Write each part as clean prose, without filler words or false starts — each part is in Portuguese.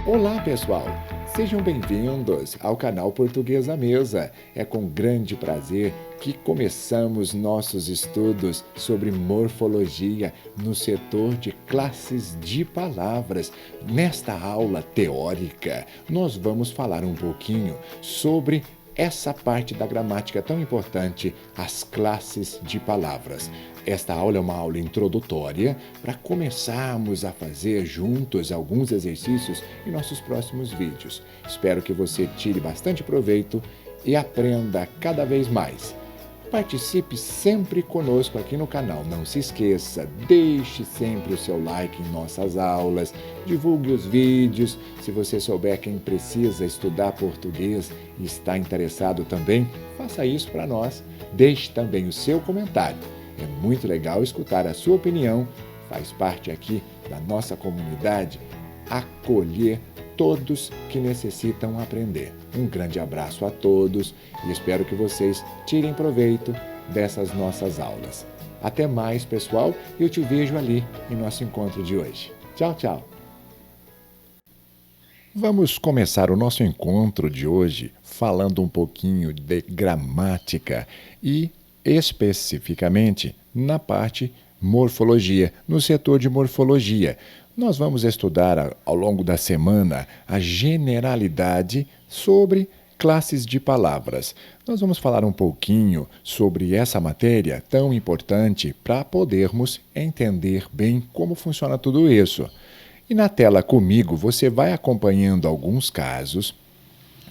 Olá, pessoal! Sejam bem-vindos ao canal Português à Mesa. É com grande prazer que começamos nossos estudos sobre morfologia no setor de classes de palavras. Nesta aula teórica, nós vamos falar um pouquinho sobre essa parte da gramática tão importante, as classes de palavras. Esta aula é uma aula introdutória para começarmos a fazer juntos alguns exercícios em nossos próximos vídeos. Espero que você tire bastante proveito e aprenda cada vez mais. Participe sempre conosco aqui no canal. Não se esqueça, deixe sempre o seu like em nossas aulas, divulgue os vídeos. Se você souber quem precisa estudar português e está interessado também, faça isso para nós. Deixe também o seu comentário. É muito legal escutar a sua opinião. Faz parte aqui da nossa comunidade acolher todos que necessitam aprender. Um grande abraço a todos e espero que vocês tirem proveito dessas nossas aulas. Até mais, pessoal, e eu te vejo ali em nosso encontro de hoje. Tchau, tchau! Vamos começar o nosso encontro de hoje falando um pouquinho de gramática e, especificamente, na parte morfologia, no setor de morfologia. Nós vamos estudar ao longo da semana a generalidade sobre classes de palavras. Nós vamos falar um pouquinho sobre essa matéria tão importante para podermos entender bem como funciona tudo isso. E na tela comigo você vai acompanhando alguns casos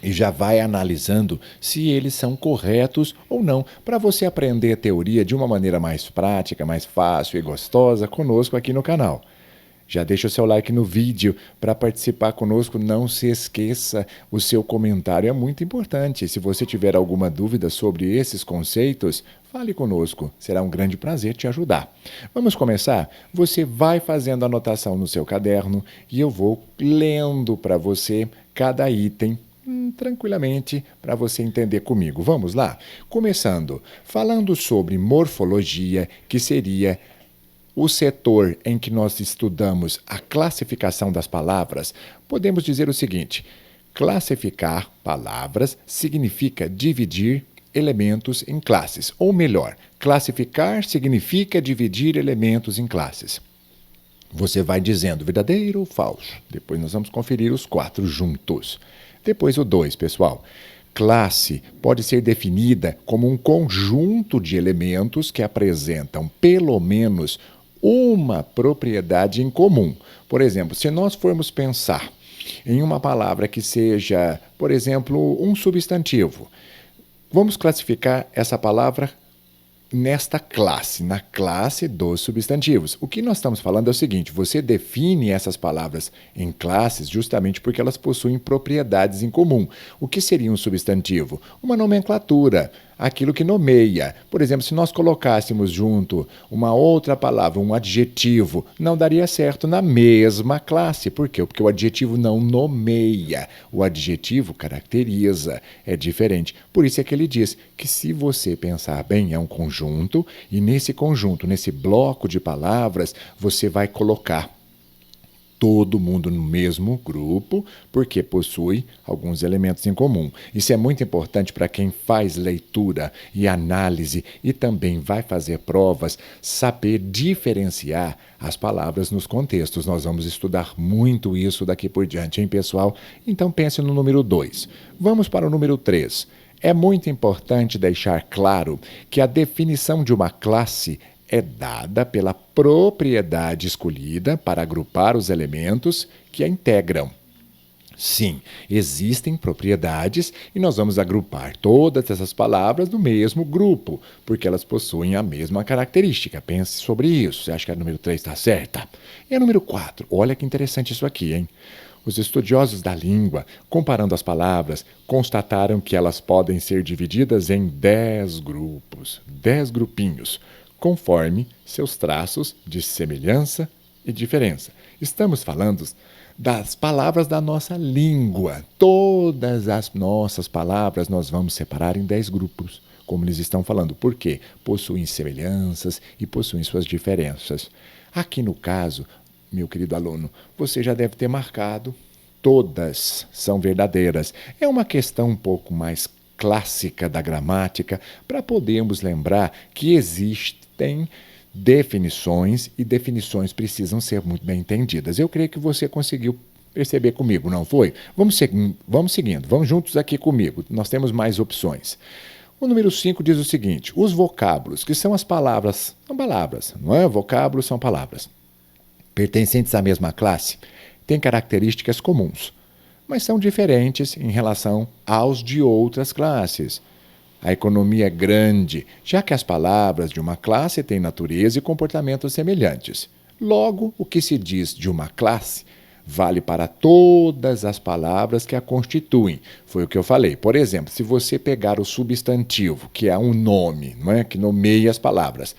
e já vai analisando se eles são corretos ou não, para você aprender a teoria de uma maneira mais prática, mais fácil e gostosa conosco aqui no canal. Já deixa o seu like no vídeo para participar conosco. Não se esqueça, o seu comentário é muito importante. Se você tiver alguma dúvida sobre esses conceitos, fale conosco. Será um grande prazer te ajudar. Vamos começar? Você vai fazendo anotação no seu caderno e eu vou lendo para você cada item tranquilamente para você entender comigo. Vamos lá? Começando, falando sobre morfologia, que seria o setor em que nós estudamos a classificação das palavras, podemos dizer o seguinte: classificar palavras significa dividir elementos em classes. Ou melhor, classificar significa dividir elementos em classes. Você vai dizendo verdadeiro ou falso. Depois nós vamos conferir os 4 juntos. Depois o 2, pessoal. Classe pode ser definida como um conjunto de elementos que apresentam pelo menos uma propriedade em comum. Por exemplo, se nós formos pensar em uma palavra que seja, por exemplo, um substantivo, vamos classificar essa palavra nesta classe, na classe dos substantivos. O que nós estamos falando é o seguinte: você define essas palavras em classes justamente porque elas possuem propriedades em comum. O que seria um substantivo? Uma nomenclatura, aquilo que nomeia. Por exemplo, se nós colocássemos junto uma outra palavra, um adjetivo, não daria certo na mesma classe. Por quê? Porque o adjetivo não nomeia. O adjetivo caracteriza, é diferente. Por isso é que ele diz que, se você pensar bem, é um conjunto, e nesse conjunto, nesse bloco de palavras, você vai colocar todo mundo no mesmo grupo, porque possui alguns elementos em comum. Isso é muito importante para quem faz leitura e análise e também vai fazer provas, saber diferenciar as palavras nos contextos. Nós vamos estudar muito isso daqui por diante, hein, pessoal? Então pense no número 2. Vamos para o número 3. É muito importante deixar claro que a definição de uma classe é dada pela propriedade escolhida para agrupar os elementos que a integram. Sim, existem propriedades e nós vamos agrupar todas essas palavras no mesmo grupo, porque elas possuem a mesma característica. Pense sobre isso. Você acha que a número 3 está certa? E a número 4? Olha que interessante isso aqui, hein? Os estudiosos da língua, comparando as palavras, constataram que elas podem ser divididas em 10 grupos, 10 grupinhos, conforme seus traços de semelhança e diferença. Estamos falando das palavras da nossa língua. Todas as nossas palavras nós vamos separar em 10 grupos, como eles estão falando. Por quê? Possuem semelhanças e possuem suas diferenças. Aqui no caso, meu querido aluno, você já deve ter marcado todas são verdadeiras. É uma questão um pouco mais clássica da gramática para podermos lembrar que existem definições e definições precisam ser muito bem entendidas. Eu creio que você conseguiu perceber comigo, não foi? Vamos seguindo, vamos juntos aqui comigo. Nós temos mais opções. O número 5 diz o seguinte: os vocábulos, que são as palavras, são palavras, não é? Vocábulos são palavras, pertencentes à mesma classe, têm características comuns, mas são diferentes em relação aos de outras classes. A economia é grande, já que as palavras de uma classe têm natureza e comportamentos semelhantes. Logo, o que se diz de uma classe vale para todas as palavras que a constituem. Foi o que eu falei. Por exemplo, se você pegar o substantivo, que é um nome, não é? Que nomeia as palavras,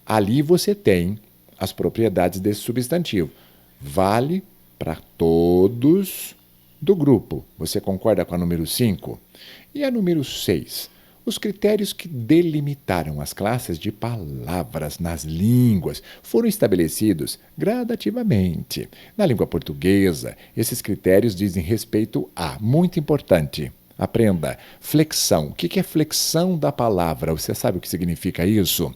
ali você tem as propriedades desse substantivo. Vale para todos do grupo. Você concorda com a número 5? E a número 6? Os critérios que delimitaram as classes de palavras nas línguas foram estabelecidos gradativamente. Na língua portuguesa, esses critérios dizem respeito a, muito importante, aprenda, flexão. O que é flexão da palavra? Você sabe o que significa isso?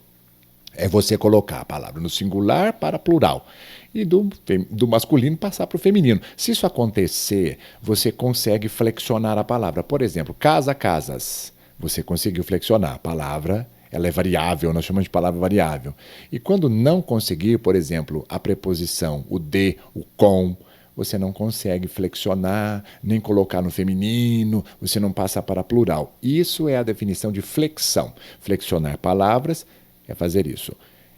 É você colocar a palavra no singular para plural e do masculino passar para o feminino. Se isso acontecer, você consegue flexionar a palavra. Por exemplo, casa, casas. Você conseguiu flexionar. A palavra, ela é variável, nós chamamos de palavra variável. E quando não conseguir, por exemplo, a preposição, o de, o com, você não consegue flexionar, nem colocar no feminino, você não passa para plural. Isso é a definição de flexão. Flexionar palavras é fazer isso.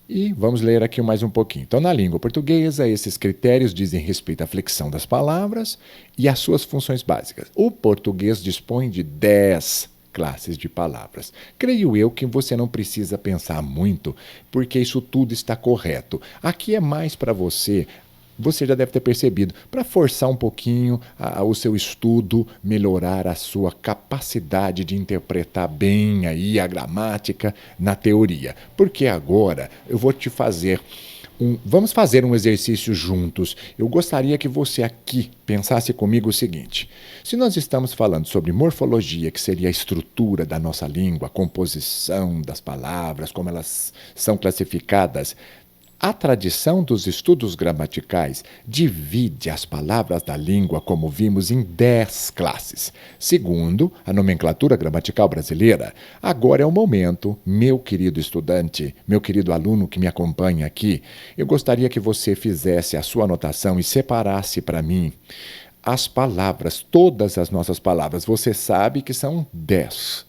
E vamos ler aqui mais um pouquinho. Então, na língua portuguesa, esses critérios dizem respeito à flexão das palavras e às suas funções básicas. O português dispõe de 10 classes de palavras. Creio eu que você não precisa pensar muito, porque isso tudo está correto. Aqui é mais para você já deve ter percebido, para forçar um pouquinho o seu estudo, melhorar a sua capacidade de interpretar bem aí a gramática na teoria. Porque agora eu vou te fazer vamos fazer um exercício juntos. Eu gostaria que você aqui pensasse comigo o seguinte: se nós estamos falando sobre morfologia, que seria a estrutura da nossa língua, a composição das palavras, como elas são classificadas, a tradição dos estudos gramaticais divide as palavras da língua, como vimos, em 10 classes. Segundo a nomenclatura gramatical brasileira, agora é o momento, meu querido estudante, meu querido aluno que me acompanha aqui, eu gostaria que você fizesse a sua anotação e separasse para mim as palavras, todas as nossas palavras. Você sabe que são 10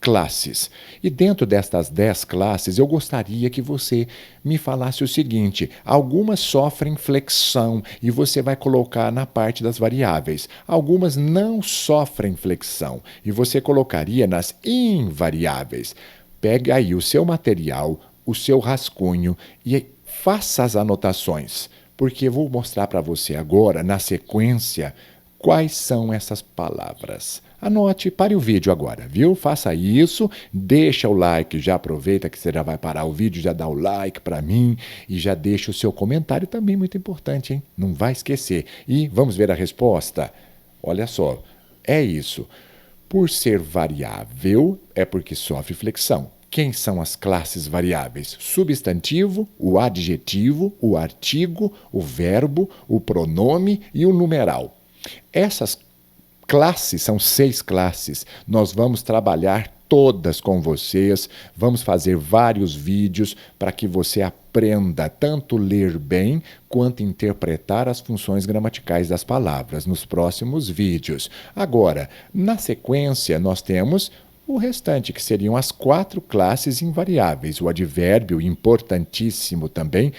classes. E dentro destas 10 classes, eu gostaria que você me falasse o seguinte: algumas sofrem flexão e você vai colocar na parte das variáveis. Algumas não sofrem flexão e você colocaria nas invariáveis. Pegue aí o seu material, o seu rascunho e faça as anotações, porque eu vou mostrar para você agora, na sequência, quais são essas palavras. Anote, pare o vídeo agora, viu? Faça isso, deixa o like, já aproveita que você já vai parar o vídeo, já dá o like para mim e já deixa o seu comentário também, muito importante, hein? Não vai esquecer. E vamos ver a resposta? Olha só, é isso. Por ser variável, é porque sofre flexão. Quem são as classes variáveis? Substantivo, o adjetivo, o artigo, o verbo, o pronome e o numeral. Essas classes, são 6 classes, nós vamos trabalhar todas com vocês, vamos fazer vários vídeos para que você aprenda tanto ler bem quanto interpretar as funções gramaticais das palavras nos próximos vídeos. Agora, na sequência, nós temos o restante, que seriam as 4 classes invariáveis, o advérbio, importantíssimo também,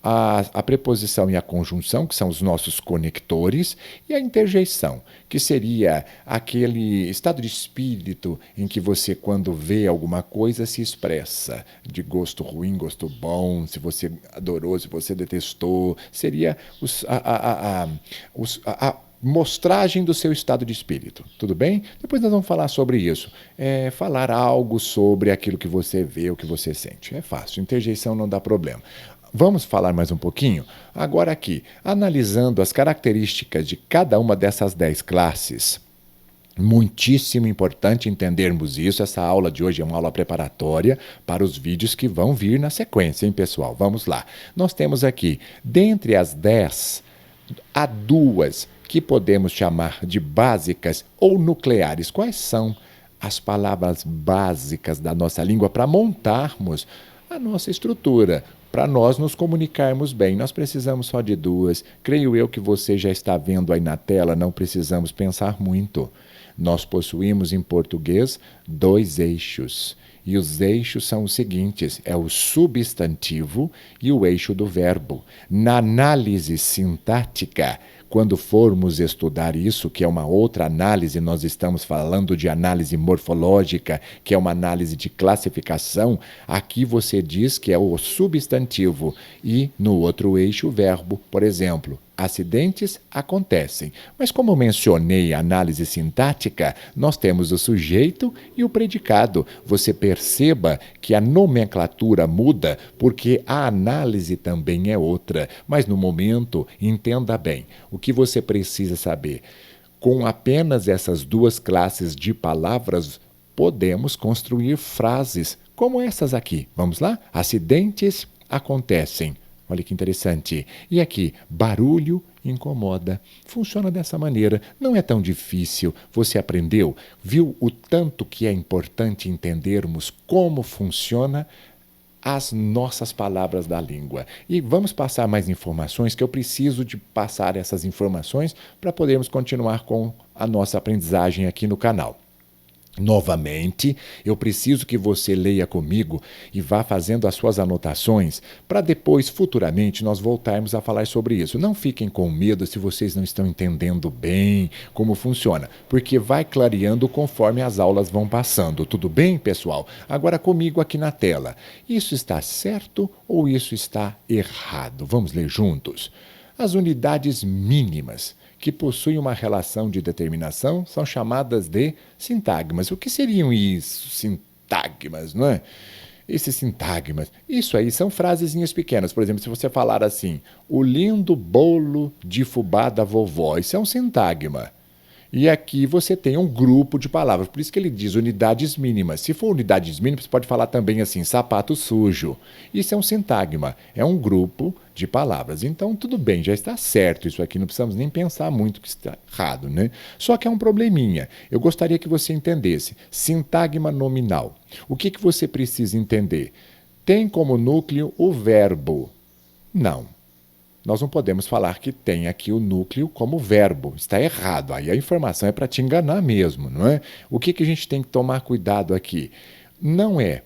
a preposição e a conjunção, que são os nossos conectores, e a interjeição, que seria aquele estado de espírito em que você, quando vê alguma coisa, se expressa de gosto ruim, gosto bom, se você adorou, se você detestou, seria a mostragem do seu estado de espírito, tudo bem? Depois nós vamos falar sobre isso, falar algo sobre aquilo que você vê, o que você sente. É fácil, interjeição não dá problema. Vamos falar mais um pouquinho? Agora aqui, analisando as características de cada uma dessas 10 classes. Muitíssimo importante entendermos isso. Essa aula de hoje é uma aula preparatória para os vídeos que vão vir na sequência, hein, pessoal? Vamos lá. Nós temos aqui, dentre as 10, há 2 que podemos chamar de básicas ou nucleares. Quais são as palavras básicas da nossa língua para montarmos a nossa estrutura? Para nós nos comunicarmos bem, nós precisamos só de 2. Creio eu que você já está vendo aí na tela, não precisamos pensar muito. Nós possuímos em português 2 eixos. E os eixos são os seguintes: é o substantivo e o eixo do verbo. Na análise sintática, quando formos estudar isso, que é uma outra análise, nós estamos falando de análise morfológica, que é uma análise de classificação, aqui você diz que é o substantivo e no outro eixo o verbo. Por exemplo, acidentes acontecem. Mas como mencionei a análise sintática, nós temos o sujeito e o predicado. Você perceba que a nomenclatura muda porque a análise também é outra. Mas no momento, entenda bem, o que você precisa saber. Com apenas essas 2 classes de palavras, podemos construir frases como essas aqui. Vamos lá? Acidentes acontecem. Olha que interessante. E aqui, barulho incomoda. Funciona dessa maneira. Não é tão difícil. Você aprendeu? Viu o tanto que é importante entendermos como funciona as nossas palavras da língua. E vamos passar mais informações, que eu preciso de passar essas informações para podermos continuar com a nossa aprendizagem aqui no canal. Novamente, eu preciso que você leia comigo e vá fazendo as suas anotações para depois, futuramente, nós voltarmos a falar sobre isso. Não fiquem com medo se vocês não estão entendendo bem como funciona, porque vai clareando conforme as aulas vão passando. Tudo bem, pessoal? Agora comigo aqui na tela. Isso está certo ou isso está errado? Vamos ler juntos. As unidades mínimas que possuem uma relação de determinação são chamadas de sintagmas. O que seriam isso? Sintagmas, não é? Esses sintagmas. Isso aí são frasezinhas pequenas. Por exemplo, se você falar assim, o lindo bolo de fubá da vovó, isso é um sintagma. E aqui você tem um grupo de palavras, por isso que ele diz unidades mínimas. Se for unidades mínimas, você pode falar também assim, sapato sujo. Isso é um sintagma, é um grupo de palavras. Então, tudo bem, já está certo isso aqui, não precisamos nem pensar muito que está errado, né? Só que é um probleminha. Eu gostaria que você entendesse. Sintagma nominal. O que você precisa entender? Tem como núcleo o verbo. Não. Nós não podemos falar que tem aqui o núcleo como verbo. Está errado. Aí a informação é para te enganar mesmo, não é? O que a gente tem que tomar cuidado aqui? Não é.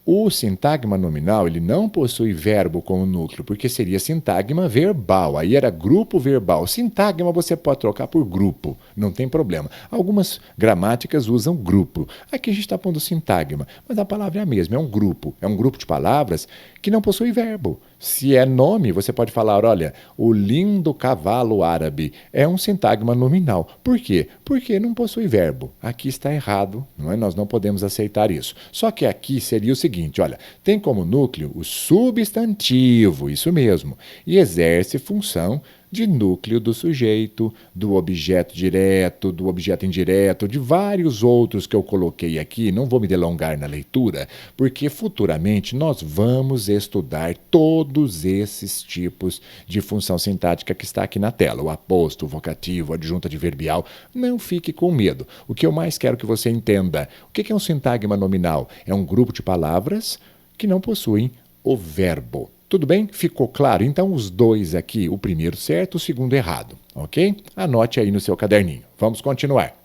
O sintagma nominal, ele não possui verbo como núcleo, porque seria sintagma verbal, aí era grupo verbal. Sintagma você pode trocar por grupo, não tem problema. Algumas gramáticas usam grupo. Aqui a gente está pondo sintagma, mas a palavra é a mesma, é um grupo de palavras que não possui verbo. Se é nome, você pode falar, olha, o lindo cavalo árabe é um sintagma nominal. Por quê? Porque não possui verbo. Aqui está errado, não é? Nós não podemos aceitar isso. Só que aqui seria o seguinte, olha, tem como núcleo o substantivo, isso mesmo, e exerce função de núcleo do sujeito, do objeto direto, do objeto indireto, de vários outros que eu coloquei aqui. Não vou me delongar na leitura, porque futuramente nós vamos estudar todos esses tipos de função sintática que está aqui na tela. O aposto, o vocativo, a adjunta adverbial. Não fique com medo. O que eu mais quero que você entenda, o que é um sintagma nominal? É um grupo de palavras que não possuem o verbo. Tudo bem? Ficou claro? Então, os 2 aqui, o primeiro certo, o segundo errado, ok? Anote aí no seu caderninho. Vamos continuar.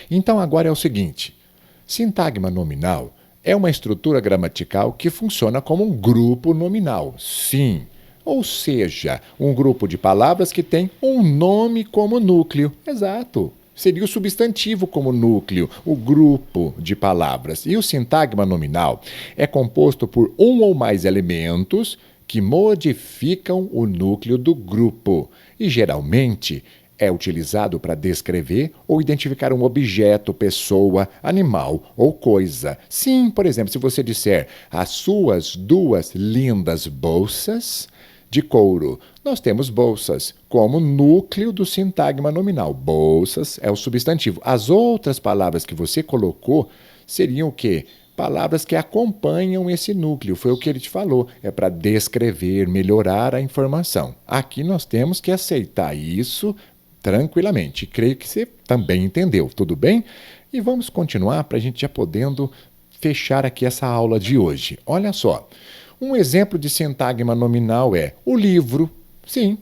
Então, agora é o seguinte. Sintagma nominal é uma estrutura gramatical que funciona como um grupo nominal. Sim. Ou seja, um grupo de palavras que tem um nome como núcleo. Exato. Seria o substantivo como núcleo, o grupo de palavras. E o sintagma nominal é composto por um ou mais elementos que modificam o núcleo do grupo. E, geralmente, é utilizado para descrever ou identificar um objeto, pessoa, animal ou coisa. Sim, por exemplo, se você disser as suas duas lindas bolsas de couro, nós temos bolsas como núcleo do sintagma nominal. Bolsas é o substantivo. As outras palavras que você colocou seriam o quê? Palavras que acompanham esse núcleo. Foi o que ele te falou. É para descrever, melhorar a informação. Aqui nós temos que aceitar isso tranquilamente. Creio que você também entendeu, tudo bem? E vamos continuar para a gente já podendo fechar aqui essa aula de hoje. Olha só. Um exemplo de sintagma nominal é o livro, sim,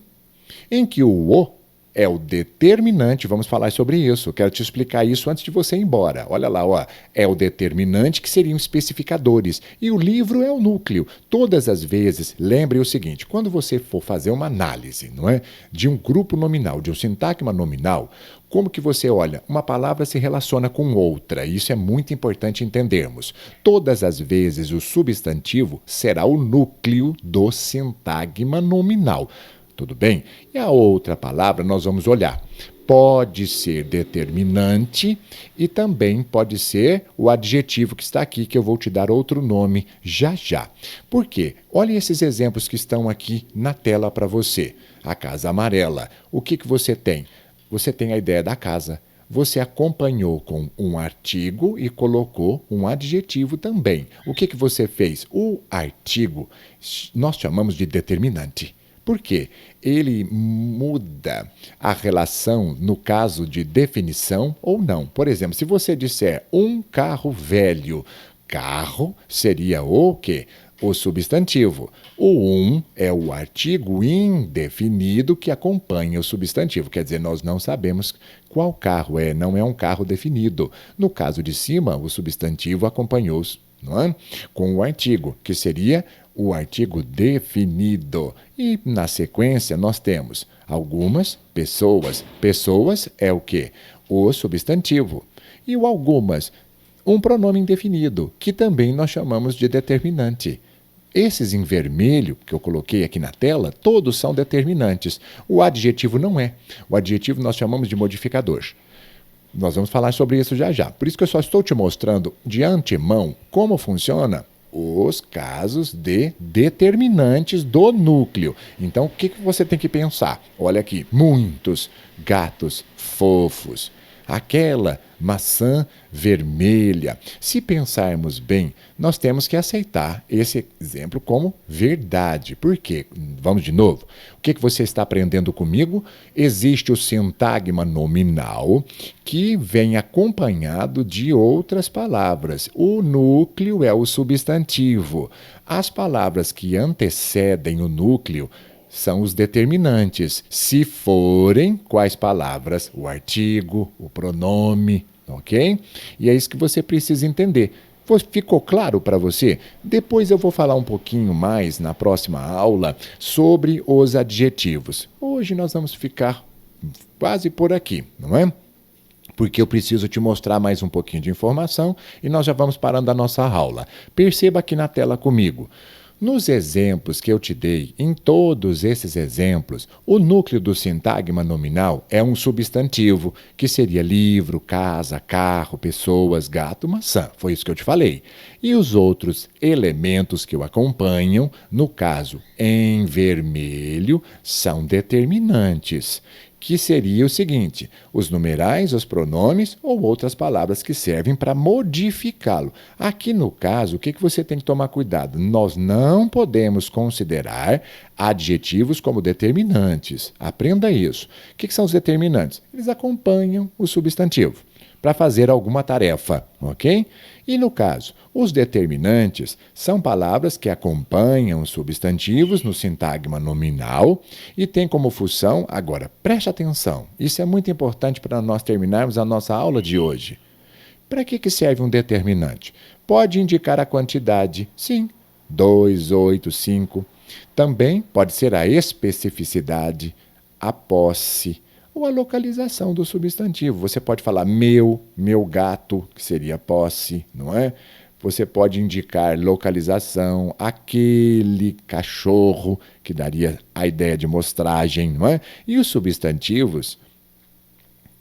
em que o é o determinante. Vamos falar sobre isso. Quero te explicar isso antes de você ir embora. Olha lá, ó, é o determinante que seriam especificadores e o livro é o núcleo. Todas as vezes, lembre o seguinte, quando você for fazer uma análise, não é, de um grupo nominal, de um sintagma nominal, como que você olha? Uma palavra se relaciona com outra. Isso é muito importante entendermos. Todas as vezes o substantivo será o núcleo do sintagma nominal. Tudo bem? E a outra palavra nós vamos olhar. Pode ser determinante e também pode ser o adjetivo que está aqui, que eu vou te dar outro nome já já. Por quê? Olha esses exemplos que estão aqui na tela para você. A casa amarela. O que você tem? Você tem a ideia da casa. Você acompanhou com um artigo e colocou um adjetivo também. O que você fez? O artigo nós chamamos de determinante. Por quê? Ele muda a relação no caso de definição ou não. Por exemplo, se você disser um carro velho, carro seria o quê? O substantivo. O é o artigo indefinido que acompanha o substantivo. Quer dizer, nós não sabemos qual carro é, não é um carro definido. No caso de cima, o substantivo acompanhou, não é? Com o artigo, que seria o artigo definido. E na sequência nós temos algumas pessoas. Pessoas é o quê? O substantivo. E o algumas, um pronome indefinido, que também nós chamamos de determinante. Esses em vermelho, que eu coloquei aqui na tela, todos são determinantes. O adjetivo não é. O adjetivo nós chamamos de modificador. Nós vamos falar sobre isso já já. Por isso que eu só estou te mostrando de antemão como funciona os casos de determinantes do núcleo. Então, o que você tem que pensar? Olha aqui, muitos gatos fofos. Aquela maçã vermelha. Se pensarmos bem, nós temos que aceitar esse exemplo como verdade. Por quê? Vamos de novo. O que você está aprendendo comigo? Existe o sintagma nominal que vem acompanhado de outras palavras. O núcleo é o substantivo. As palavras que antecedem o núcleo são os determinantes. Se forem, quais palavras? O artigo, o pronome, ok? E é isso que você precisa entender. Ficou claro para você? Depois eu vou falar um pouquinho mais na próxima aula sobre os adjetivos. Hoje nós vamos ficar quase por aqui, não é? Porque eu preciso te mostrar mais um pouquinho de informação e nós já vamos parando a nossa aula. Perceba aqui na tela comigo. Nos exemplos que eu te dei, em todos esses exemplos, o núcleo do sintagma nominal é um substantivo, que seria livro, casa, carro, pessoas, gato, maçã. Foi isso que eu te falei. E os outros elementos que o acompanham, no caso em vermelho, são determinantes, que seria o seguinte: os numerais, os pronomes ou outras palavras que servem para modificá-lo. Aqui no caso, o que você tem que tomar cuidado? Nós não podemos considerar adjetivos como determinantes. Aprenda isso. O que são os determinantes? Eles acompanham o substantivo para fazer alguma tarefa, ok? E no caso, os determinantes são palavras que acompanham os substantivos no sintagma nominal e têm como função, agora, preste atenção, isso é muito importante para nós terminarmos a nossa aula de hoje. Para que serve um determinante? Pode indicar a quantidade, sim, 2, 8, 5. Também pode ser a especificidade, a posse, ou a localização do substantivo. Você pode falar meu gato, que seria posse, não é? Você pode indicar localização, aquele cachorro, que daria a ideia de mostragem, não é? E os substantivos,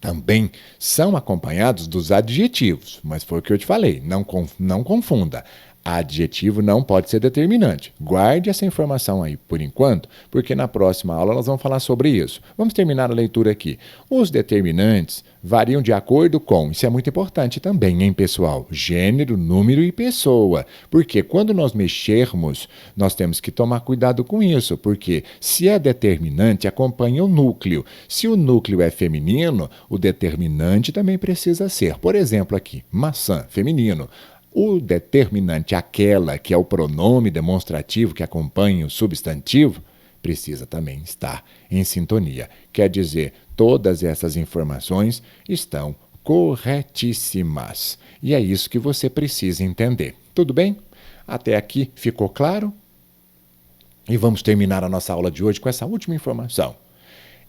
também são acompanhados dos adjetivos, mas foi o que eu te falei, não confunda. Adjetivo não pode ser determinante. Guarde essa informação aí por enquanto, porque na próxima aula nós vamos falar sobre isso. Vamos terminar a leitura aqui. Os determinantes variam de acordo com, isso é muito importante também, hein, pessoal? Gênero, número e pessoa. Porque quando nós mexermos, nós temos que tomar cuidado com isso, porque se é determinante, acompanha o núcleo. Se o núcleo é feminino, o determinante também precisa ser. Por exemplo, aqui, maçã, feminino. O determinante, aquela que é o pronome demonstrativo que acompanha o substantivo, precisa também estar em sintonia. Quer dizer, todas essas informações estão corretíssimas. E é isso que você precisa entender. Tudo bem? Até aqui ficou claro? E vamos terminar a nossa aula de hoje com essa última informação.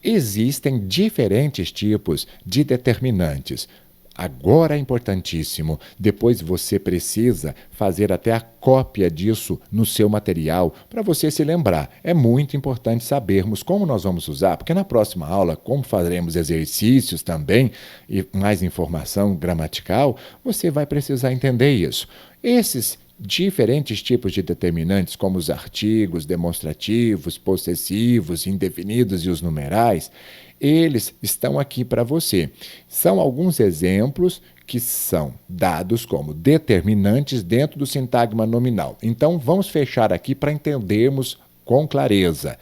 Existem diferentes tipos de determinantes. Agora é importantíssimo, depois você precisa fazer até a cópia disso no seu material para você se lembrar. É muito importante sabermos como nós vamos usar, porque na próxima aula, como faremos exercícios também e mais informação gramatical, você vai precisar entender isso. Esses diferentes tipos de determinantes, como os artigos, demonstrativos, possessivos, indefinidos e os numerais, eles estão aqui para você. São alguns exemplos que são dados como determinantes dentro do sintagma nominal. Então, vamos fechar aqui para entendermos com clareza.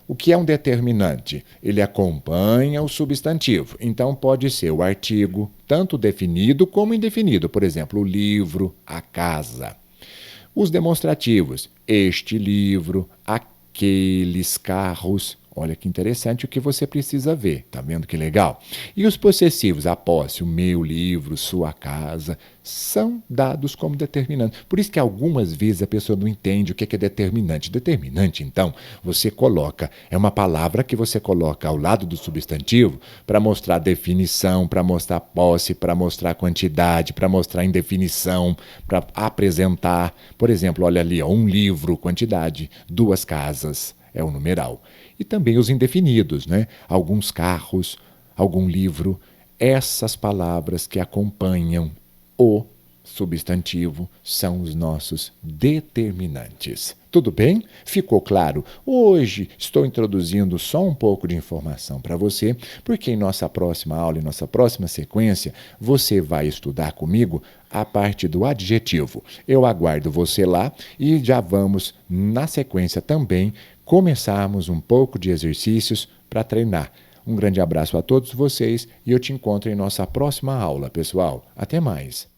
O que é um determinante? Ele acompanha o substantivo. Então, pode ser o artigo, tanto definido como indefinido. Por exemplo, o livro, a casa. Os demonstrativos, este livro, aqueles carros. Olha que interessante o que você precisa ver. Tá vendo que legal? E os possessivos, a posse, o meu livro, sua casa, são dados como determinantes. Por isso que algumas vezes a pessoa não entende o que é determinante. Determinante, então, você coloca, é uma palavra que você coloca ao lado do substantivo para mostrar definição, para mostrar posse, para mostrar quantidade, para mostrar indefinição, para apresentar. Por exemplo, olha ali, ó, um livro, quantidade, duas casas, é o numeral. E também os indefinidos, né? Alguns carros, algum livro, essas palavras que acompanham o substantivo são os nossos determinantes. Tudo bem? Ficou claro? Hoje estou introduzindo só um pouco de informação para você, porque em nossa próxima aula, em nossa próxima sequência, você vai estudar comigo a parte do adjetivo. Eu aguardo você lá e já vamos, na sequência também, começarmos um pouco de exercícios para treinar. Um grande abraço a todos vocês e eu te encontro em nossa próxima aula, pessoal. Até mais!